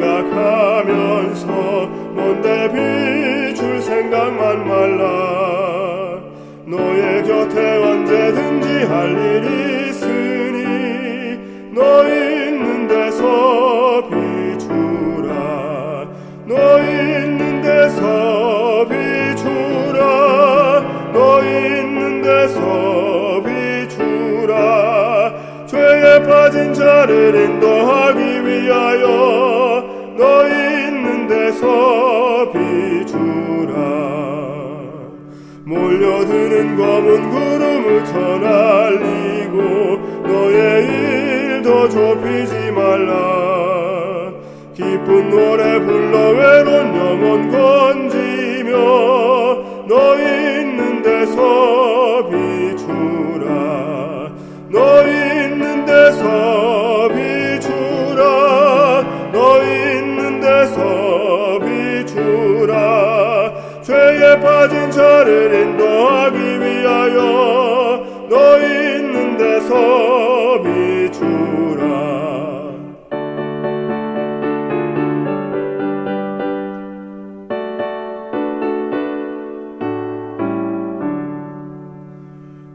생각하면서 먼데 비출 생각만 말라. 너의 곁에 언제든지 할 일이 있으니 너 있는 데서 비추라. 너 있는 데서 비추라. 너 있는 데서 비추라. 죄에 빠진 자를 인도하기 위하여 너 있는 데서 비추라. 몰려드는 검은 구름을 쳐날리고 너의 일도 좁히지 말라. 기쁜 노래 불러 외로운 영혼 건지며 너 있는 데서 비추라. 너 있는 데서 비추라. 너 있는 데서 비추라. 죄에 빠진 자를 인도하기 위하여 너 있는 데서 비추라.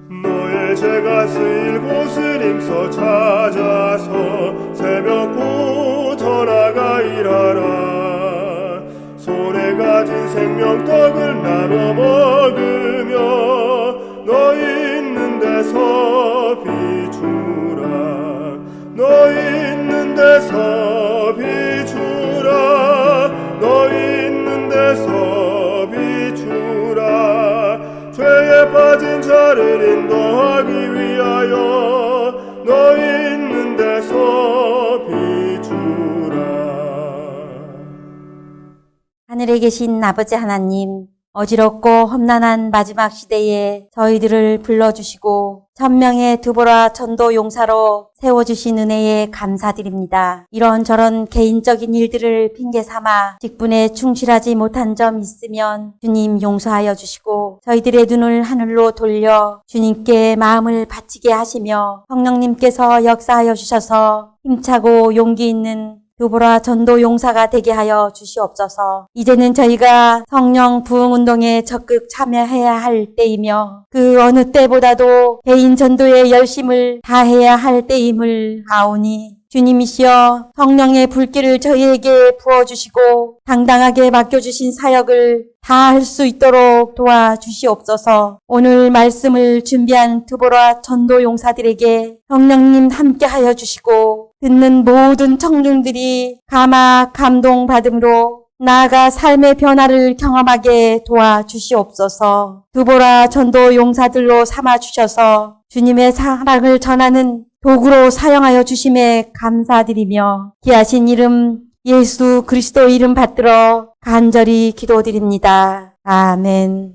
너의 죄가 쓰일 곳을 힘써 찾아서 새벽부터 나가 일하라. 손에 가진 생명떡을 나눠 먹으며 너 있는 데서 비추라. 너 있는 데서 비추라. 너 있는 데서 비추라. 죄에 빠진 자를 인도하기 위하여 너 있는 데서 비추라. 하늘에 계신 아버지 하나님, 어지럽고 험난한 마지막 시대에 저희들을 불러주시고 천명의 두보라 전도 용사로 세워주신 은혜에 감사드립니다. 이런저런 개인적인 일들을 핑계삼아 직분에 충실하지 못한 점 있으면 주님 용서하여 주시고 저희들의 눈을 하늘로 돌려 주님께 마음을 바치게 하시며 성령님께서 역사하여 주셔서 힘차고 용기 있는 두보라 전도 용사가 되게 하여 주시옵소서. 이제는 저희가 성령 부흥 운동에 적극 참여해야 할 때이며 그 어느 때보다도 개인 전도에 열심을 다해야 할 때임을 아오니 주님이시여 성령의 불길을 저희에게 부어주시고 당당하게 맡겨주신 사역을 다 할 수 있도록 도와주시옵소서. 오늘 말씀을 준비한 두보라 전도 용사들에게 성령님 함께하여 주시고 듣는 모든 청중들이 감화 감동받음으로 나아가 삶의 변화를 경험하게 도와주시옵소서. 두보라 전도 용사들로 삼아주셔서 주님의 사랑을 전하는 도구로 사용하여 주심에 감사드리며 귀하신 이름 예수 그리스도 이름 받들어 간절히 기도드립니다. 아멘.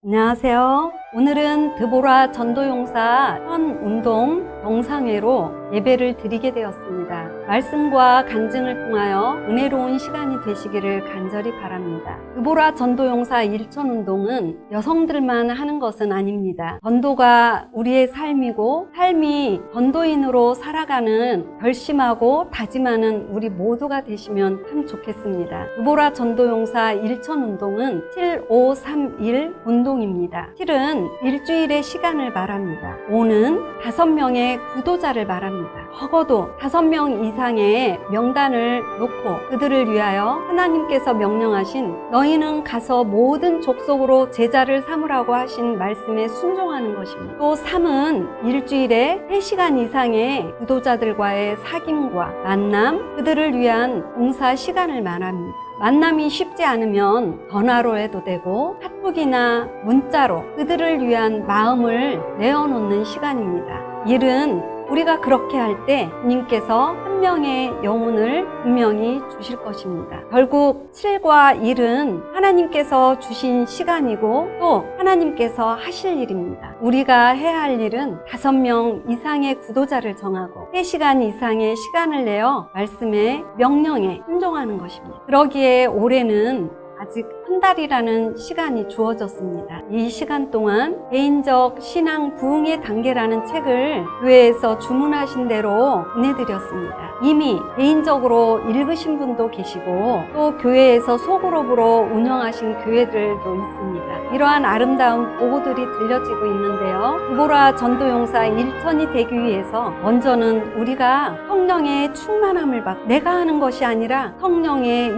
안녕하세요. 오늘은 드보라 전도용사 현 운동 정상회로 예배를 드리게 되었습니다. 말씀과 간증을 통하여 은혜로운 시간이 되시기를 간절히 바랍니다. 드보라 전도용사 일천운동은 여성들만 하는 것은 아닙니다. 전도가 우리의 삶이고 삶이 전도인으로 살아가는 결심하고 다짐하는 우리 모두가 되시면 참 좋겠습니다. 드보라 전도용사 일천운동은 7531 운동입니다. 7은 일주일의 시간을 말합니다. 5는 5명의 구도자를 말합니다. 적어도 5명 이상의 명단을 놓고 그들을 위하여 하나님께서 명령하신 너희는 가서 모든 족속으로 제자를 삼으라고 하신 말씀에 순종하는 것입니다. 또 3은 일주일에 3시간 이상의 구도자들과의 사귐과 만남, 그들을 위한 봉사 시간을 말합니다. 만남이 쉽지 않으면 전화로 해도 되고 카톡이나 문자로 그들을 위한 마음을 내어놓는 시간입니다. 일은 우리가 그렇게 할 때 주님께서 한 명의 영혼을 분명히 주실 것입니다. 결국 7과 1은 하나님께서 주신 시간이고 또 하나님께서 하실 일입니다. 우리가 해야 할 일은 5명 이상의 구도자를 정하고 3시간 이상의 시간을 내어 말씀의 명령에 순종하는 것입니다. 그러기에 올해는 아직 한 달이라는 시간이 주어졌습니다. 이 시간 동안 개인적 신앙 부흥의 단계라는 책을 교회에서 주문하신 대로 보내드렸습니다. 이미 개인적으로 읽으신 분도 계시고 또 교회에서 소그룹으로 운영하신 교회들도 있습니다. 이러한 아름다운 보고들이 들려지고 있는데요. 드보라 전도용사 1천이 되기 위해서 먼저는 우리가 성령의 충만함을 받고 내가 하는 것이 아니라 성령의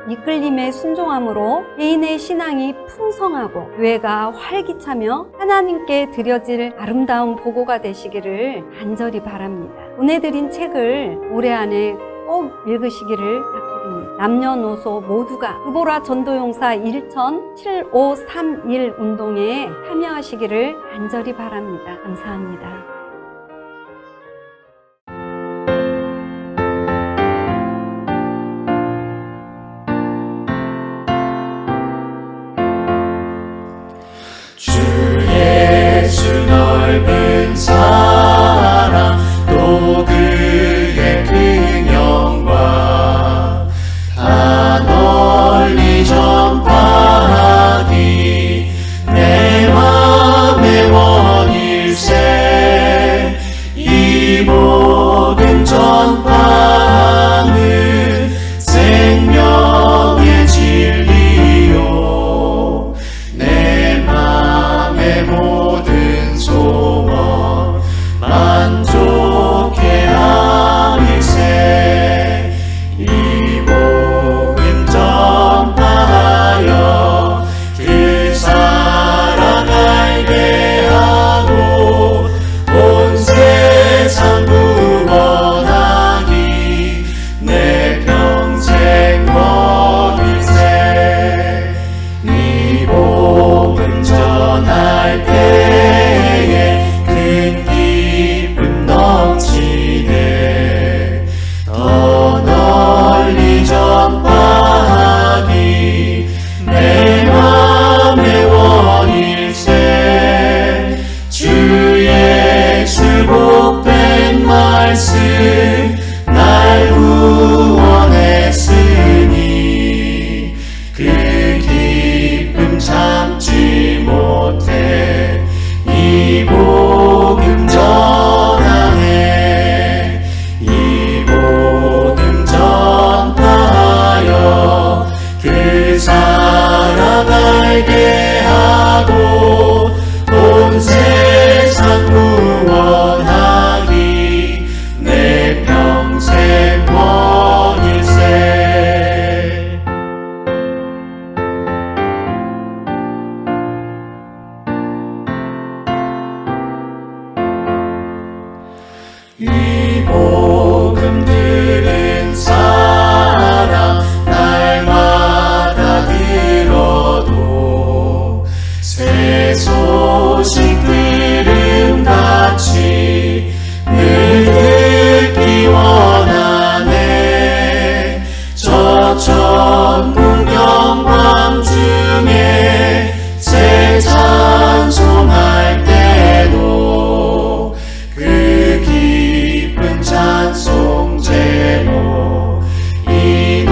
이끌림에 순종함으로 개인의 신앙이 풍성하고 교회가 활기차며 하나님께 드려질 아름다운 보고가 되시기를 간절히 바랍니다. 보내드린 책을 올해 안에 꼭 읽으시기를 부탁드립니다. 남녀노소 모두가 드보라 전도용사 1,7531 운동에 참여하시기를 간절히 바랍니다. 감사합니다. 예수 넓은 사랑 또 그의 큰 영광 다 널리 전파하기 내 맘의 원일세 이 복음 전파하는 생명의 진리요 내 맘의 모든 소원 만족해 함일세 이 복음 전파하여 그 사랑 알게 하고 온 세상 구원하기 내 평생 원일세 이 복음 전할 때에 큰 기쁨 넘치네 더 널리 전파하기 내 맘의 원일세 주 예수 복된 말씀 날 구원했으니 그 기쁨 참지 못해 이 복음 전하네 이 복음 전파하여 그 사랑 알게 하고 온 세상 구원하기 내 평생 원일세 이 복음 들은 사람 날마다 들어도 새 소식 들음같이 늘 듣기 원하네 저 천국 영광 중에 새 찬송할 때도 그 기쁜 찬송 제목 이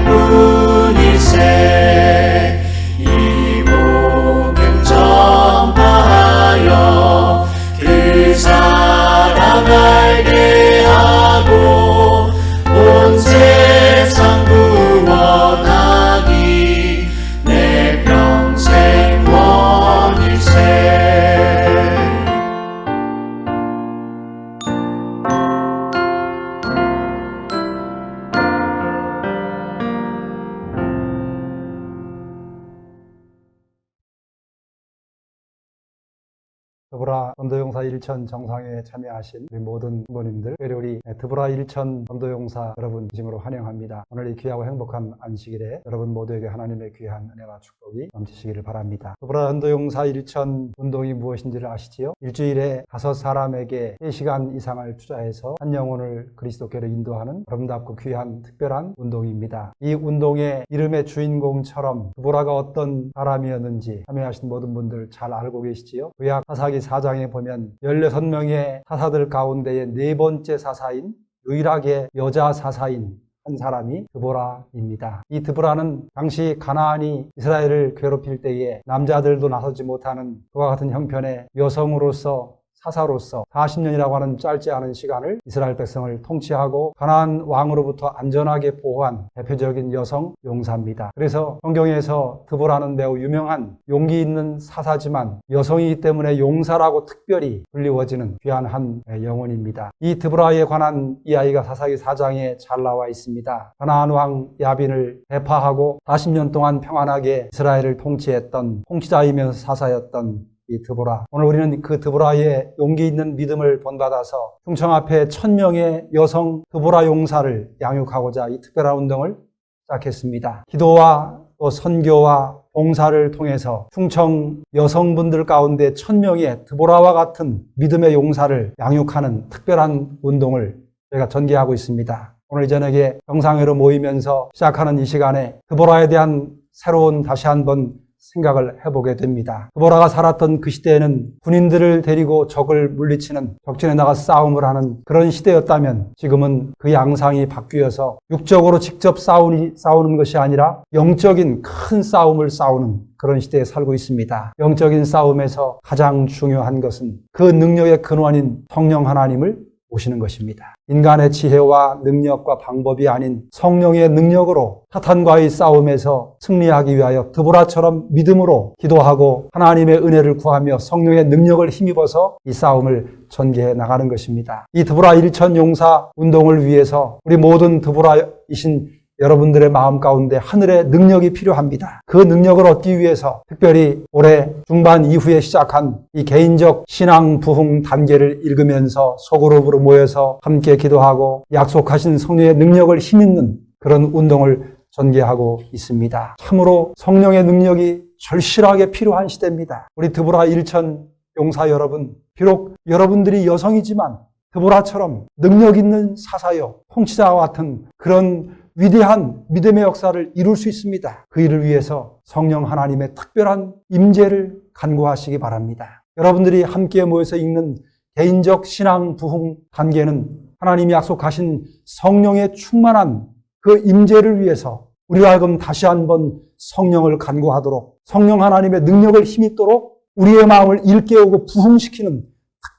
노래뿐일세 이 복음 전파하여 그 사랑 알게 하고 온 세상 구원하기 내 평생 원일세 드보라 전도용사 1천 정상회에 참여하신 우리 모든 부모님들, 특별히 우리 드보라 1천 전도용사 여러분 진심으로 환영합니다. 오늘 이 귀하고 행복한 안식일에 여러분 모두에게 하나님의 귀한 은혜와 축복이 넘치시기를 바랍니다. 드보라 전도용사 1천 운동이 무엇인지를 아시지요? 일주일에 5사람에게 3시간 이상을 투자해서 한 영혼을 그리스도께로 인도하는 아름답고 귀한 특별한 운동입니다. 이 운동의 이름의 주인공처럼 드보라가 어떤 사람이었는지 참여하신 모든 분들 잘 알고 계시지요? 구약 사사기 4장에 보면 16명의 사사들 가운데의 4번째 사사인, 유일하게 여자 사사인 한 사람이 드보라입니다. 이 드보라는 당시 가나안이 이스라엘을 괴롭힐 때에 남자들도 나서지 못하는 그와 같은 형편의 여성으로서 사사로서 40년이라고 하는 짧지 않은 시간을 이스라엘 백성을 통치하고 가나안 왕으로부터 안전하게 보호한 대표적인 여성 용사입니다. 그래서 성경에서 드보라는 매우 유명한 용기 있는 사사지만 여성이기 때문에 용사라고 특별히 불리워지는 귀한 한 영혼입니다. 이 드보라에 관한 이야기가 사사기 4장에 잘 나와 있습니다. 가나안 왕 야빈을 대파하고 40년 동안 평안하게 이스라엘을 통치했던 통치자이면서 사사였던 이 드보라. 오늘 우리는 그 드보라의 용기 있는 믿음을 본받아서 충청 앞에 1000명의 여성 드보라 용사를 양육하고자 이 특별한 운동을 시작했습니다. 기도와 또 선교와 봉사를 통해서 충청 여성분들 가운데 1000명의 드보라와 같은 믿음의 용사를 양육하는 특별한 운동을 저희가 전개하고 있습니다. 오늘 저녁에 정상회로 모이면서 시작하는 이 시간에 드보라에 대한 새로운 다시 한번 생각을 해보게 됩니다. 드보라가 살았던 그 시대에는 군인들을 데리고 적을 물리치는 적진에 나가 싸움을 하는 그런 시대였다면 지금은 그 양상이 바뀌어서 육적으로 직접 싸우는 것이 아니라 영적인 큰 싸움을 싸우는 그런 시대에 살고 있습니다. 영적인 싸움에서 가장 중요한 것은 그 능력의 근원인 성령 하나님을 오시는 것입니다. 인간의 지혜와 능력과 방법이 아닌 성령의 능력으로 사탄과의 싸움에서 승리하기 위하여 드보라처럼 믿음으로 기도하고 하나님의 은혜를 구하며 성령의 능력을 힘입어서 이 싸움을 전개해 나가는 것입니다. 이 드보라 1000 용사 운동을 위해서 우리 모든 드보라이신 여러분들의 마음 가운데 하늘의 능력이 필요합니다. 그 능력을 얻기 위해서 특별히 올해 중반 이후에 시작한 이 개인적 신앙 부흥 단계를 읽으면서 소그룹으로 모여서 함께 기도하고 약속하신 성령의 능력을 힘입는 그런 운동을 전개하고 있습니다. 참으로 성령의 능력이 절실하게 필요한 시대입니다. 우리 드보라 1000 용사 여러분, 비록 여러분들이 여성이지만 드보라처럼 능력 있는 사사여, 통치자와 같은 그런 위대한 믿음의 역사를 이룰 수 있습니다. 그 일을 위해서 성령 하나님의 특별한 임재를 간구하시기 바랍니다. 여러분들이 함께 모여서 읽는 개인적 신앙 부흥 단계는 하나님이 약속하신 성령의 충만한 그 임재를 위해서 우리로 하여금 다시 한번 성령을 간구하도록 성령 하나님의 능력을 힘입도록 우리의 마음을 일깨우고 부흥시키는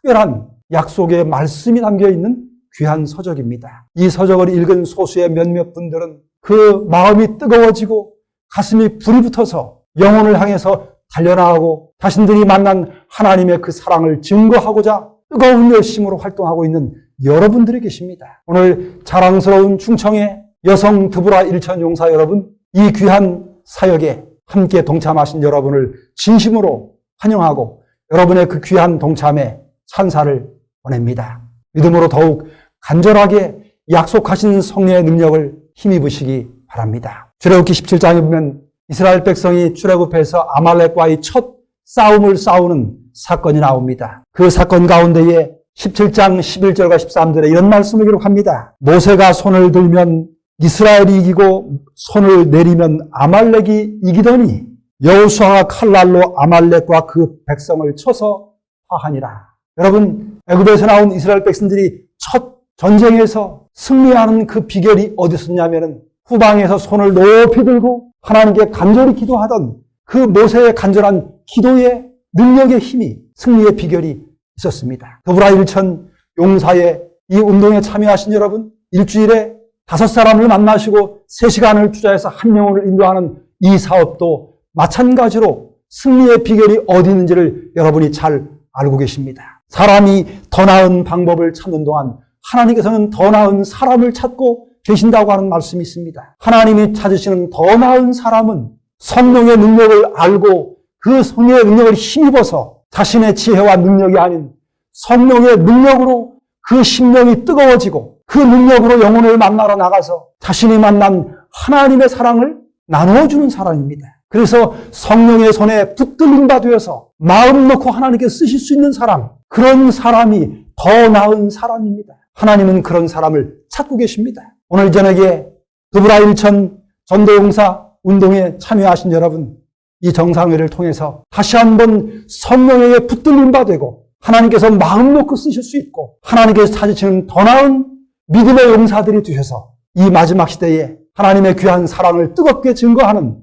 특별한 약속의 말씀이 담겨있는 귀한 서적입니다. 이 서적을 읽은 소수의 몇몇 분들은 그 마음이 뜨거워지고 가슴이 불이 붙어서 영혼을 향해서 달려나가고 자신들이 만난 하나님의 그 사랑을 증거하고자 뜨거운 열심으로 활동하고 있는 여러분들이 계십니다. 오늘 자랑스러운 충청의 여성 드보라 1000 용사 여러분, 이 귀한 사역에 함께 동참하신 여러분을 진심으로 환영하고 여러분의 그 귀한 동참에 찬사를 보냅니다. 믿음으로 더욱 간절하게 약속하신 성령의 능력을 힘입으시기 바랍니다. 출애굽기 17장에 보면 이스라엘 백성이 출애굽해서 아말렉과의 첫 싸움을 싸우는 사건이 나옵니다. 그 사건 가운데에 17장 11절과 13절에 이런 말씀을 기록합니다. 모세가 손을 들면 이스라엘이 이기고 손을 내리면 아말렉이 이기더니 여호수아가 칼날로 아말렉과 그 백성을 쳐서 파하니라. 여러분, 애굽에서 나온 이스라엘 백성들이 첫 전쟁에서 승리하는 그 비결이 어디 있었냐면은 후방에서 손을 높이 들고 하나님께 간절히 기도하던 그 모세의 간절한 기도의 능력의 힘이 승리의 비결이 있었습니다. 드보라 1000 용사의 이 운동에 참여하신 여러분, 일주일에 5사람을 만나시고 3시간을 투자해서 한 영혼을 인도하는 이 사업도 마찬가지로 승리의 비결이 어디 있는지를 여러분이 잘 알고 계십니다. 사람이 더 나은 방법을 찾는 동안 하나님께서는 더 나은 사람을 찾고 계신다고 하는 말씀이 있습니다. 하나님이 찾으시는 더 나은 사람은 성령의 능력을 알고 그 성령의 능력을 힘입어서 자신의 지혜와 능력이 아닌 성령의 능력으로 그 심령이 뜨거워지고 그 능력으로 영혼을 만나러 나가서 자신이 만난 하나님의 사랑을 나누어주는 사람입니다. 그래서 성령의 손에 붙들림 바 되어서 마음 놓고 하나님께 쓰실 수 있는 사람, 그런 사람이 더 나은 사람입니다. 하나님은 그런 사람을 찾고 계십니다. 오늘 저녁에 드보라 1000 전도용사 운동에 참여하신 여러분, 이 정상회를 통해서 다시 한번 성령에게 붙들림 바 되고 하나님께서 마음 놓고 쓰실 수 있고 하나님께서 찾으시는 더 나은 믿음의 용사들이 되셔서 이 마지막 시대에 하나님의 귀한 사랑을 뜨겁게 증거하는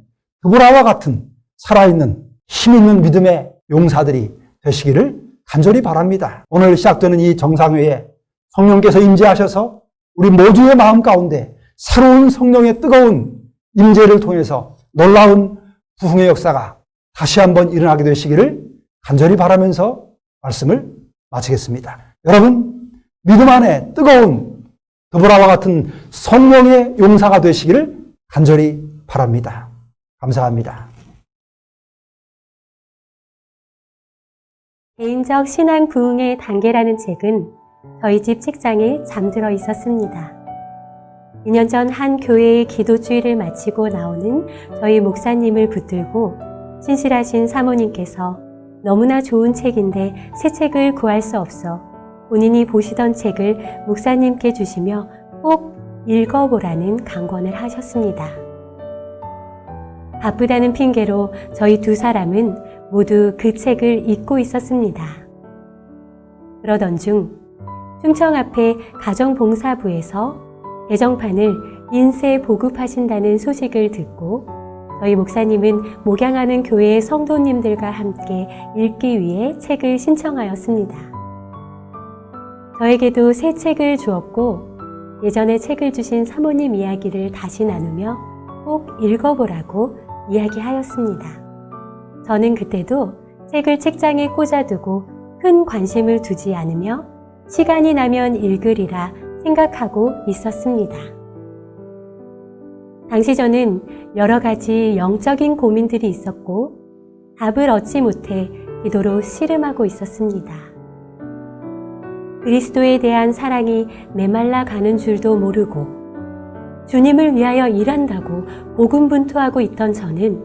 드보라와 같은 살아있는 힘있는 믿음의 용사들이 되시기를 간절히 바랍니다. 오늘 시작되는 이 정상회에 성령께서 임재하셔서 우리 모두의 마음 가운데 새로운 성령의 뜨거운 임재를 통해서 놀라운 부흥의 역사가 다시 한번 일어나게 되시기를 간절히 바라면서 말씀을 마치겠습니다. 여러분, 믿음 안에 뜨거운 드보라와 같은 성령의 용사가 되시기를 간절히 바랍니다. 감사합니다. 개인적 신앙 부흥의 단계라는 책은 저희 집 책장에 잠들어 있었습니다. 2년 전 한 교회의 기도주의를 마치고 나오는 저희 목사님을 붙들고 신실하신 사모님께서 너무나 좋은 책인데 새 책을 구할 수 없어 본인이 보시던 책을 목사님께 주시며 꼭 읽어보라는 강권을 하셨습니다. 바쁘다는 핑계로 저희 두 사람은 모두 그 책을 읽고 있었습니다. 그러던 중 충청 앞에 가정봉사부에서 개정판을 인쇄 보급하신다는 소식을 듣고 저희 목사님은 목양하는 교회의 성도님들과 함께 읽기 위해 책을 신청하였습니다. 저에게도 새 책을 주었고 예전에 책을 주신 사모님 이야기를 다시 나누며 꼭 읽어보라고 이야기하였습니다. 저는 그때도 책을 책장에 꽂아두고 큰 관심을 두지 않으며 시간이 나면 읽으리라 생각하고 있었습니다. 당시 저는 여러 가지 영적인 고민들이 있었고 답을 얻지 못해 기도로 씨름하고 있었습니다. 그리스도에 대한 사랑이 메말라 가는 줄도 모르고 주님을 위하여 일한다고 고군분투하고 있던 저는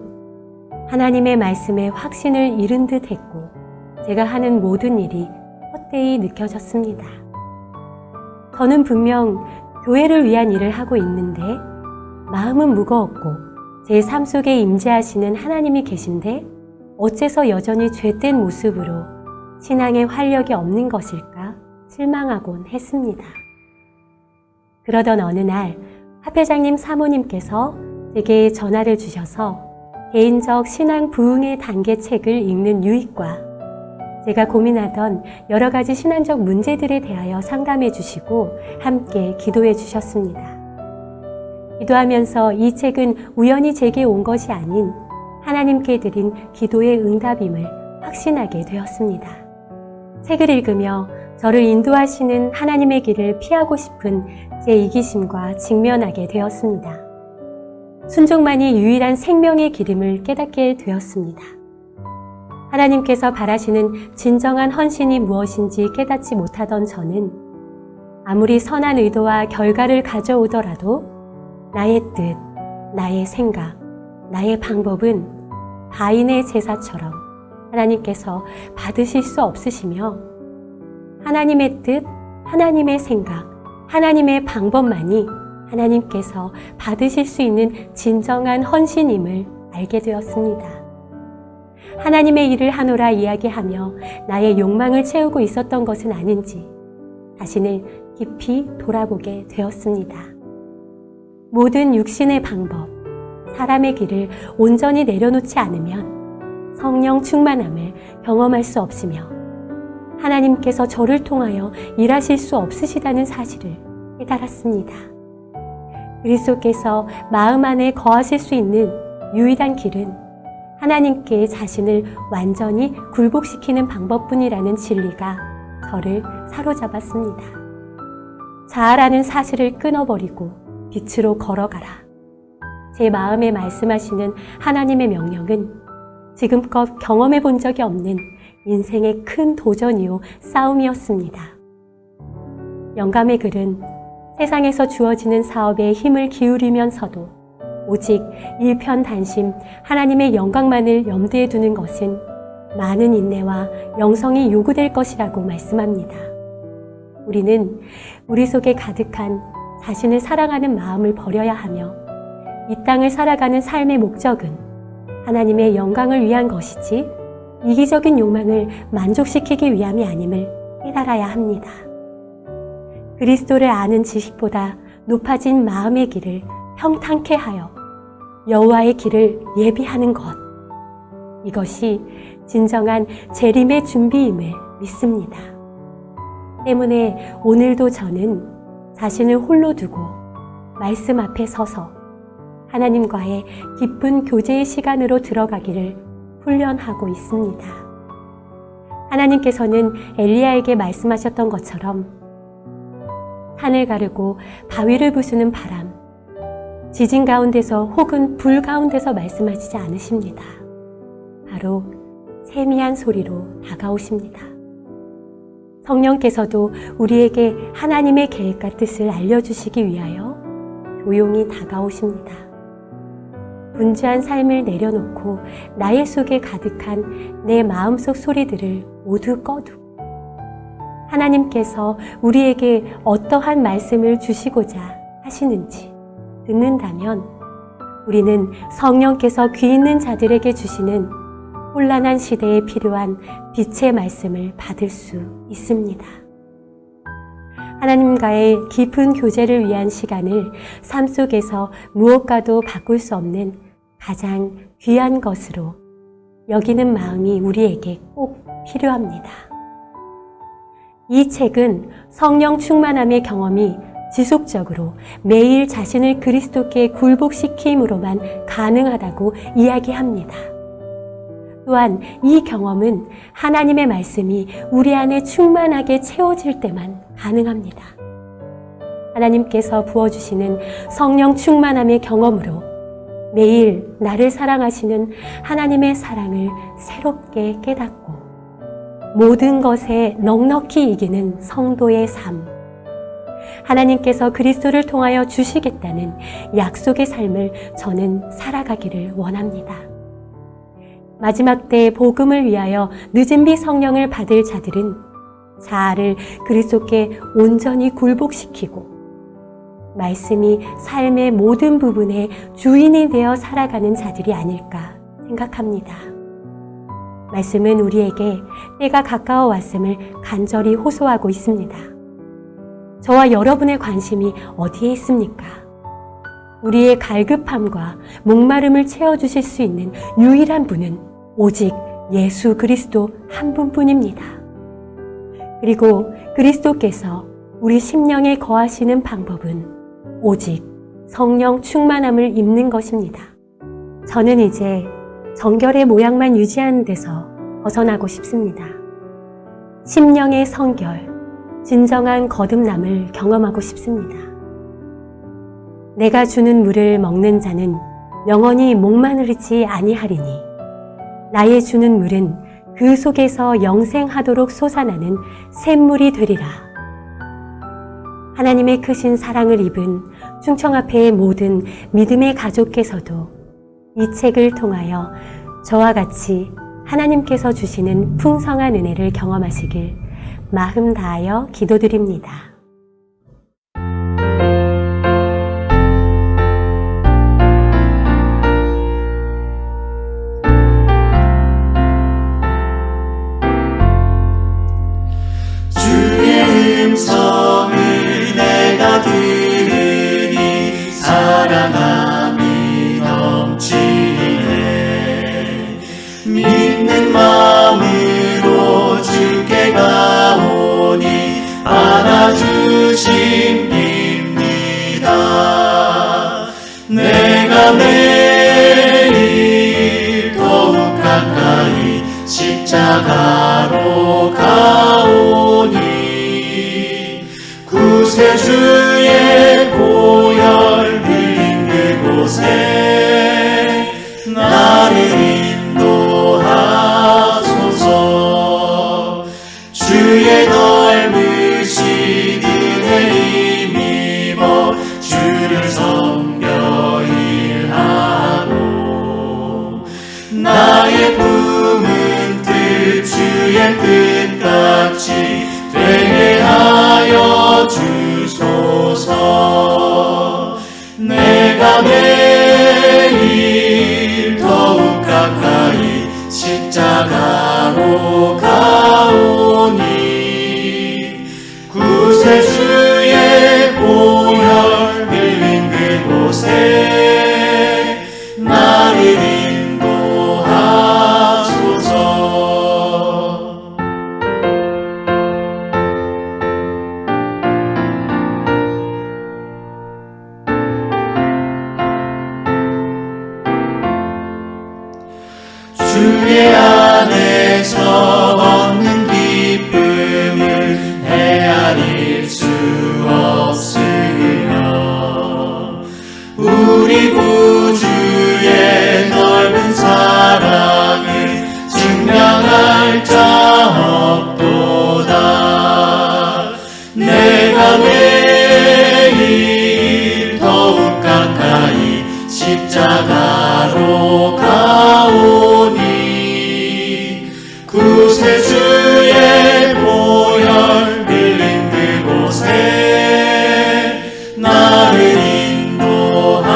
하나님의 말씀에 확신을 잃은 듯 했고 제가 하는 모든 일이 헛되이 느껴졌습니다. 저는 분명 교회를 위한 일을 하고 있는데 마음은 무거웠고 제 삶 속에 임재하시는 하나님이 계신데 어째서 여전히 죄된 모습으로 신앙에 활력이 없는 것일까 실망하곤 했습니다. 그러던 어느 날 화폐장님 사모님께서 제게 전화를 주셔서 개인적 신앙 부흥의 단계 책을 읽는 유익과 제가 고민하던 여러 가지 신앙적 문제들에 대하여 상담해 주시고 함께 기도해 주셨습니다. 기도하면서 이 책은 우연히 제게 온 것이 아닌 하나님께 드린 기도의 응답임을 확신하게 되었습니다. 책을 읽으며 저를 인도하시는 하나님의 길을 피하고 싶은 제 이기심과 직면하게 되었습니다. 순종만이 유일한 생명의 길임을 깨닫게 되었습니다. 하나님께서 바라시는 진정한 헌신이 무엇인지 깨닫지 못하던 저는 아무리 선한 의도와 결과를 가져오더라도 나의 뜻, 나의 생각, 나의 방법은 가인의 제사처럼 하나님께서 받으실 수 없으시며 하나님의 뜻, 하나님의 생각, 하나님의 방법만이 하나님께서 받으실 수 있는 진정한 헌신임을 알게 되었습니다. 하나님의 일을 하노라 이야기하며 나의 욕망을 채우고 있었던 것은 아닌지 자신을 깊이 돌아보게 되었습니다. 모든 육신의 방법, 사람의 길을 온전히 내려놓지 않으면 성령 충만함을 경험할 수 없으며 하나님께서 저를 통하여 일하실 수 없으시다는 사실을 깨달았습니다. 그리스도께서 마음 안에 거하실 수 있는 유일한 길은 하나님께 자신을 완전히 굴복시키는 방법뿐이라는 진리가 저를 사로잡았습니다. 자아라는 사실을 끊어버리고 빛으로 걸어가라. 제 마음에 말씀하시는 하나님의 명령은 지금껏 경험해 본 적이 없는 인생의 큰 도전이요 싸움이었습니다. 영감의 글은 세상에서 주어지는 사업에 힘을 기울이면서도 오직 일편단심 하나님의 영광만을 염두에 두는 것은 많은 인내와 영성이 요구될 것이라고 말씀합니다. 우리는 우리 속에 가득한 자신을 사랑하는 마음을 버려야 하며 이 땅을 살아가는 삶의 목적은 하나님의 영광을 위한 것이지 이기적인 욕망을 만족시키기 위함이 아님을 깨달아야 합니다. 그리스도를 아는 지식보다 높아진 마음의 길을 평탄케 하여 여호와의 길을 예비하는 것. 이것이 진정한 재림의 준비임을 믿습니다. 때문에 오늘도 저는 자신을 홀로 두고 말씀 앞에 서서 하나님과의 깊은 교제의 시간으로 들어가기를 훈련하고 있습니다. 하나님께서는 엘리야에게 말씀하셨던 것처럼 산을 가르고 바위를 부수는 바람, 지진 가운데서 혹은 불 가운데서 말씀하시지 않으십니다. 바로 세미한 소리로 다가오십니다. 성령께서도 우리에게 하나님의 계획과 뜻을 알려주시기 위하여 조용히 다가오십니다. 분주한 삶을 내려놓고 나의 속에 가득한 내 마음속 소리들을 모두 꺼두고 하나님께서 우리에게 어떠한 말씀을 주시고자 하시는지 듣는다면 우리는 성령께서 귀 있는 자들에게 주시는 혼란한 시대에 필요한 빛의 말씀을 받을 수 있습니다. 하나님과의 깊은 교제를 위한 시간을 삶 속에서 무엇과도 바꿀 수 없는 가장 귀한 것으로 여기는 마음이 우리에게 꼭 필요합니다. 이 책은 성령 충만함의 경험이 지속적으로 매일 자신을 그리스도께 굴복시킴으로만 가능하다고 이야기합니다. 또한 이 경험은 하나님의 말씀이 우리 안에 충만하게 채워질 때만 가능합니다. 하나님께서 부어주시는 성령 충만함의 경험으로 매일 나를 사랑하시는 하나님의 사랑을 새롭게 깨닫고 모든 것에 넉넉히 이기는 성도의 삶, 하나님께서 그리스도를 통하여 주시겠다는 약속의 삶을 저는 살아가기를 원합니다. 마지막 때 복음을 위하여 늦은 비 성령을 받을 자들은 자아를 그리스도께 온전히 굴복시키고 말씀이 삶의 모든 부분에 주인이 되어 살아가는 자들이 아닐까 생각합니다. 말씀은 우리에게 때가 가까워 왔음을 간절히 호소하고 있습니다. 저와 여러분의 관심이 어디에 있습니까? 우리의 갈급함과 목마름을 채워주실 수 있는 유일한 분은 오직 예수 그리스도 한 분뿐입니다. 그리고 그리스도께서 우리 심령에 거하시는 방법은 오직 성령 충만함을 입는 것입니다. 저는 이제 정결의 모양만 유지하는 데서 벗어나고 싶습니다. 심령의 성결, 진정한 거듭남을 경험하고 싶습니다. 내가 주는 물을 먹는 자는 영원히 목만 흐르지 아니하리니 나의 주는 물은 그 속에서 영생하도록 솟아나는 샘물이 되리라. 하나님의 크신 사랑을 입은 충청합회의 모든 믿음의 가족께서도 이 책을 통하여 저와 같이 하나님께서 주시는 풍성한 은혜를 경험하시길 마음 다하여 기도드립니다. 주의 음성을 내가 들으니 사랑함이 넘치네. 믿는 마음으로 주께 가오니 안아주십니다. 내가 매일 더욱 가까이 십자가로 가오니 구세주의 보혈 흘린 그곳에 나를 인도하소서. 주의 넓으신 은혜 힘입어 주를 섬겨 일하고 나의 품은 뜻 주의 뜻같이 되게 하여 주소서. 내가 매일 더욱 가까이 십자가로 가오니 구세주의 보혈 나가로 가오니 구세주의 보혈 흘린 그곳에 나를 인도하소서.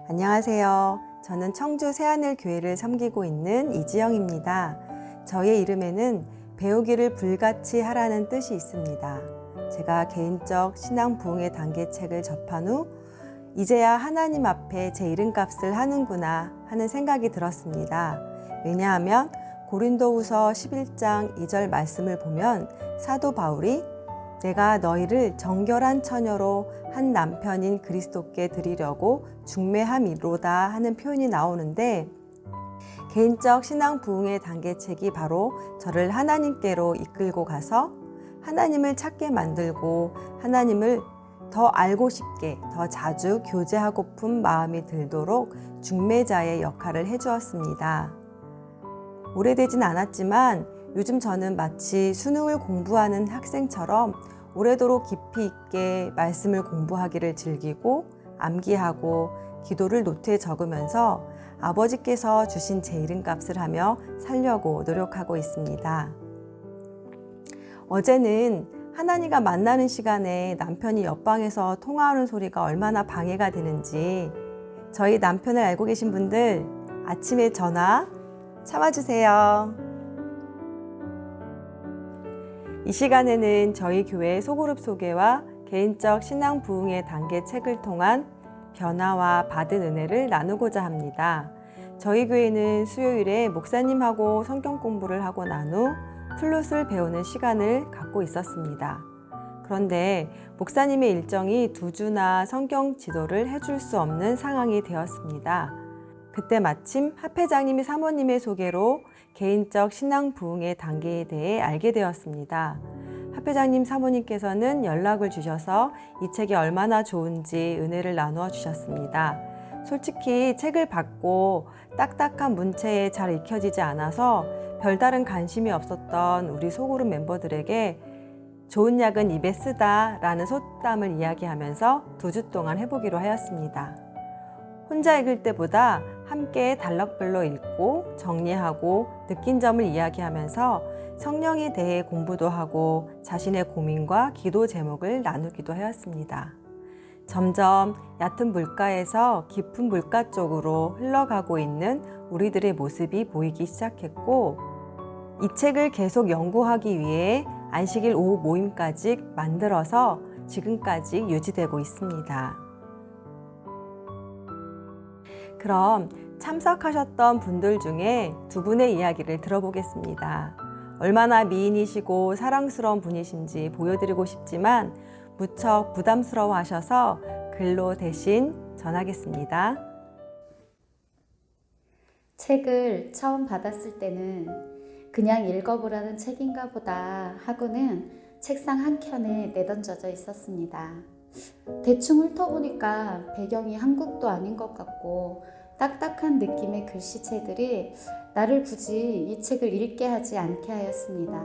안녕하세요. 저는 청주 새하늘교회를 섬기고 있는 이지영입니다. 저의 이름에는 배우기를 불같이 하라는 뜻이 있습니다. 제가 개인적 신앙 부흥의 단계책을 접한 후 이제야 하나님 앞에 제 이름값을 하는구나 하는 생각이 들었습니다. 왜냐하면 고린도후서 11장 2절 말씀을 보면 사도 바울이 내가 너희를 정결한 처녀로 한 남편인 그리스도께 드리려고 중매함이로다 하는 표현이 나오는데, 개인적 신앙 부흥의 단계책이 바로 저를 하나님께로 이끌고 가서 하나님을 찾게 만들고 하나님을 더 알고 싶게 더 자주 교제하고픈 마음이 들도록 중매자의 역할을 해주었습니다. 오래되진 않았지만 요즘 저는 마치 수능을 공부하는 학생처럼 오래도록 깊이 있게 말씀을 공부하기를 즐기고 암기하고 기도를 노트에 적으면서 아버지께서 주신 제 이름값을 하며 살려고 노력하고 있습니다. 어제는 하나님과 만나는 시간에 남편이 옆방에서 통화하는 소리가 얼마나 방해가 되는지 저희 남편을 알고 계신 분들 아침에 전화 참아주세요. 이 시간에는 저희 교회 소그룹 소개와 개인적 신앙 부흥의 단계 책을 통한 변화와 받은 은혜를 나누고자 합니다. 저희 교회는 수요일에 목사님하고 성경 공부를 하고 난 후 플룻을 배우는 시간을 갖고 있었습니다. 그런데 목사님의 일정이 2주나 성경 지도를 해줄 수 없는 상황이 되었습니다. 그때 마침 합회장님이 사모님의 소개로 개인적 신앙 부흥의 단계에 대해 알게 되었습니다. 합회장님 사모님께서는 연락을 주셔서 이 책이 얼마나 좋은지 은혜를 나누어 주셨습니다. 솔직히 책을 받고 딱딱한 문체에 잘 익혀지지 않아서 별다른 관심이 없었던 우리 소그룹 멤버들에게 좋은 약은 입에 쓰다 라는 속담을 이야기하면서 2주 동안 해보기로 하였습니다. 혼자 읽을 때보다 함께 단락별로 읽고 정리하고 느낀 점을 이야기하면서 성령에 대해 공부도 하고 자신의 고민과 기도 제목을 나누기도 하였습니다. 점점 얕은 물가에서 깊은 물가 쪽으로 흘러가고 있는 우리들의 모습이 보이기 시작했고, 이 책을 계속 연구하기 위해 안식일 오후 모임까지 만들어서 지금까지 유지되고 있습니다. 그럼 참석하셨던 분들 중에 2분의 이야기를 들어보겠습니다. 얼마나 미인이시고 사랑스러운 분이신지 보여드리고 싶지만 무척 부담스러워 하셔서 글로 대신 전하겠습니다. 책을 처음 받았을 때는 그냥 읽어보라는 책인가 보다 하고는 책상 한켠에 내던져져 있었습니다. 대충 훑어보니까 배경이 한국도 아닌 것 같고 딱딱한 느낌의 글씨체들이 나를 굳이 이 책을 읽게 하지 않게 하였습니다.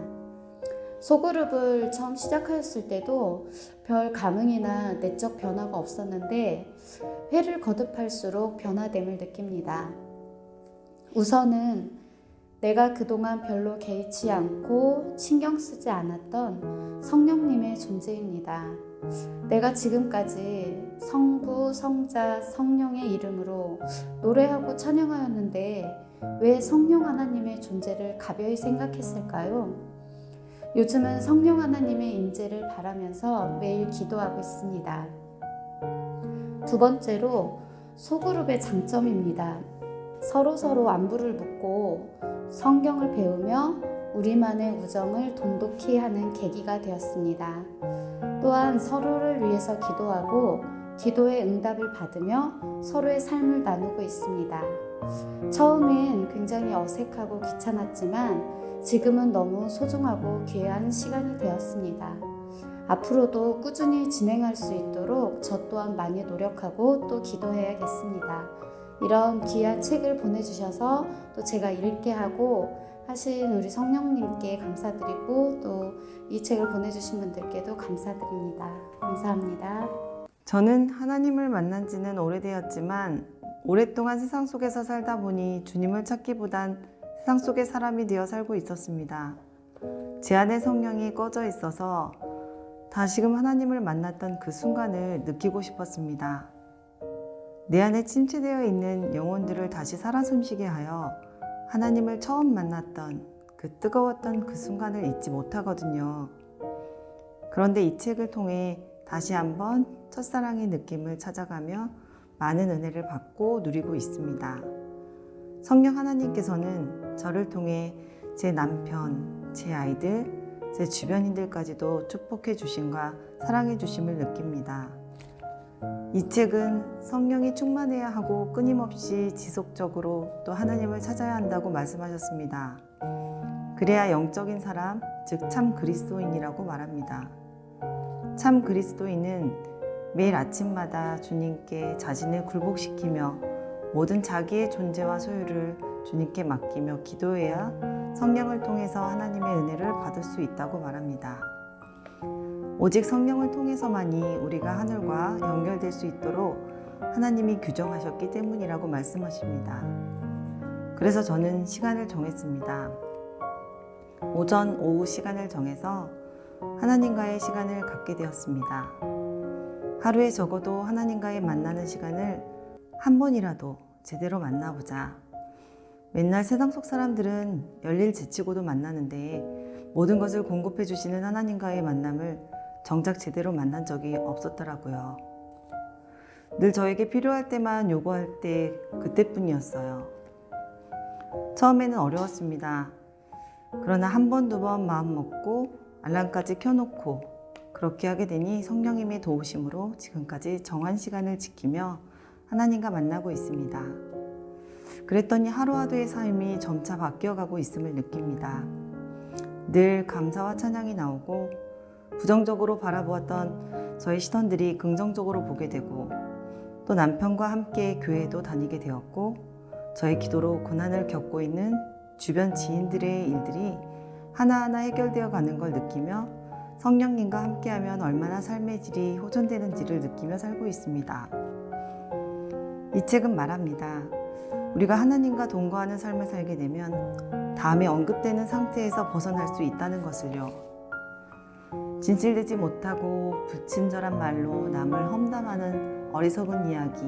소그룹을 처음 시작하였을 때도 별 감흥이나 내적 변화가 없었는데 회를 거듭할수록 변화됨을 느낍니다. 우선은 내가 그동안 별로 개의치 않고 신경 쓰지 않았던 성령님의 존재입니다. 내가 지금까지 성부, 성자, 성령의 이름으로 노래하고 찬양하였는데 왜 성령 하나님의 존재를 가벼이 생각했을까요? 요즘은 성령 하나님의 임재를 바라면서 매일 기도하고 있습니다. 2번째로 소그룹의 장점입니다. 서로 안부를 묻고 성경을 배우며 우리만의 우정을 돈독히 하는 계기가 되었습니다. 또한 서로를 위해서 기도하고 기도의 응답을 받으며 서로의 삶을 나누고 있습니다. 처음엔 굉장히 어색하고 귀찮았지만 지금은 너무 소중하고 귀한 시간이 되었습니다. 앞으로도 꾸준히 진행할 수 있도록 저 또한 많이 노력하고 또 기도해야겠습니다. 이런 귀한 책을 보내주셔서 또 제가 읽게 하고 하신 우리 성령님께 감사드리고 또 이 책을 보내주신 분들께도 감사드립니다. 감사합니다. 저는 하나님을 만난 지는 오래되었지만 오랫동안 세상 속에서 살다 보니 주님을 찾기보단 세상 속의 사람이 되어 살고 있었습니다. 제 안에 성령이 꺼져 있어서 다시금 하나님을 만났던 그 순간을 느끼고 싶었습니다. 내 안에 침체되어 있는 영혼들을 다시 살아 숨쉬게 하여 하나님을 처음 만났던 그 뜨거웠던 그 순간을 잊지 못하거든요. 그런데 이 책을 통해 다시 한번 첫사랑의 느낌을 찾아가며 많은 은혜를 받고 누리고 있습니다. 성령 하나님께서는 저를 통해 제 남편, 제 아이들, 제 주변인들까지도 축복해 주심과 사랑해 주심을 느낍니다. 이 책은 성령이 충만해야 하고 끊임없이 지속적으로 또 하나님을 찾아야 한다고 말씀하셨습니다. 그래야 영적인 사람, 즉 참 그리스도인이라고 말합니다. 참 그리스도인은 매일 아침마다 주님께 자신을 굴복시키며 모든 자기의 존재와 소유를 주님께 맡기며 기도해야 성령을 통해서 하나님의 은혜를 받을 수 있다고 말합니다. 오직 성령을 통해서만이 우리가 하늘과 연결될 수 있도록 하나님이 규정하셨기 때문이라고 말씀하십니다. 그래서 저는 시간을 정했습니다. 오전, 오후 시간을 정해서 하나님과의 시간을 갖게 되었습니다. 하루에 적어도 하나님과의 만나는 시간을 한 번이라도 제대로 만나보자. 맨날 세상 속 사람들은 열일 제치고도 만나는데 모든 것을 공급해 주시는 하나님과의 만남을 정작 제대로 만난 적이 없었더라고요. 늘 저에게 필요할 때만 요구할 때 그때뿐이었어요. 처음에는 어려웠습니다. 그러나 한 번, 두 번 마음 먹고 알람까지 켜놓고 그렇게 하게 되니 성령님의 도우심으로 지금까지 정한 시간을 지키며 하나님과 만나고 있습니다. 그랬더니 하루하루의 삶이 점차 바뀌어가고 있음을 느낍니다. 늘 감사와 찬양이 나오고 부정적으로 바라보았던 저의 시선들이 긍정적으로 보게 되고 또 남편과 함께 교회도 다니게 되었고 저의 기도로 고난을 겪고 있는 주변 지인들의 일들이 하나하나 해결되어 가는 걸 느끼며 성령님과 함께하면 얼마나 삶의 질이 호전되는지를 느끼며 살고 있습니다. 이 책은 말합니다. 우리가 하나님과 동거하는 삶을 살게 되면 다음에 언급되는 상태에서 벗어날 수 있다는 것을요. 진실되지 못하고 불친절한 말로 남을 험담하는 어리석은 이야기,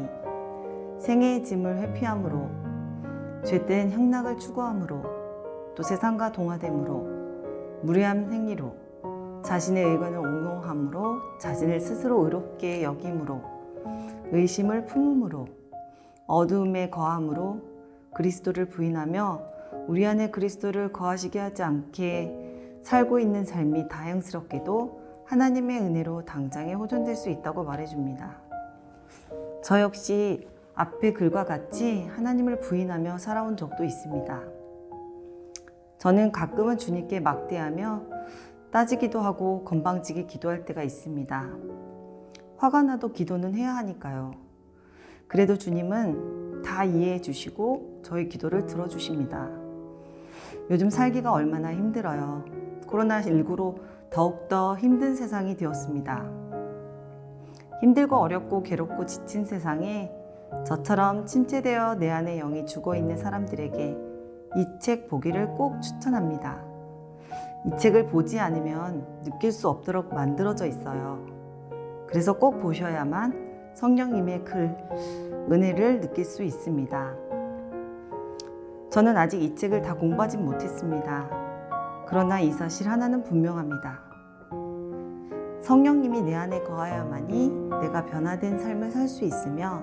생애의 짐을 회피함으로, 죄된 향락을 추구함으로, 또 세상과 동화됨으로, 무례한 행위로, 자신의 의견을 옹호함으로, 자신을 스스로 의롭게 여김으로, 의심을 품음으로, 어두움에 거함으로, 그리스도를 부인하며 우리 안에 그리스도를 거하시게 하지 않게 살고 있는 삶이 다행스럽게도 하나님의 은혜로 당장에 호전될 수 있다고 말해줍니다. 저 역시 앞의 글과 같이 하나님을 부인하며 살아온 적도 있습니다. 저는 가끔은 주님께 막대하며 따지기도 하고 건방지게 기도할 때가 있습니다. 화가 나도 기도는 해야 하니까요. 그래도 주님은 다 이해해 주시고 저희 기도를 들어주십니다. 요즘 살기가 얼마나 힘들어요. 코로나19로 더욱더 힘든 세상이 되었습니다. 힘들고 어렵고 괴롭고 지친 세상에 저처럼 침체되어 내 안에 영이 죽어있는 사람들에게 이 책 보기를 꼭 추천합니다. 이 책을 보지 않으면 느낄 수 없도록 만들어져 있어요. 그래서 꼭 보셔야만 성령님의 글, 은혜를 느낄 수 있습니다. 저는 아직 이 책을 다 공부하진 못했습니다. 그러나 이 사실 하나는 분명합니다. 성령님이 내 안에 거하여야만이 내가 변화된 삶을 살 수 있으며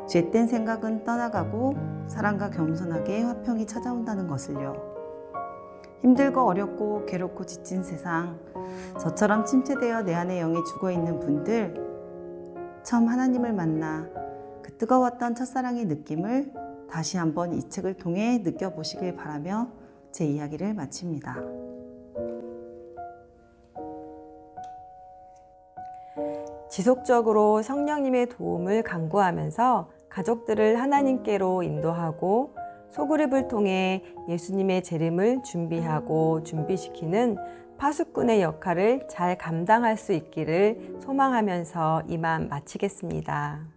죄된 생각은 떠나가고 사랑과 겸손하게 화평이 찾아온다는 것을요. 힘들고 어렵고 괴롭고 지친 세상, 저처럼 침체되어 내 안에 영이 죽어있는 분들, 처음 하나님을 만나 그 뜨거웠던 첫사랑의 느낌을 다시 한번 이 책을 통해 느껴보시길 바라며 제 이야기를 마칩니다. 지속적으로 성령님의 도움을 간구하면서 가족들을 하나님께로 인도하고 소그룹을 통해 예수님의 재림을 준비하고 준비시키는 파수꾼의 역할을 잘 감당할 수 있기를 소망하면서 이만 마치겠습니다.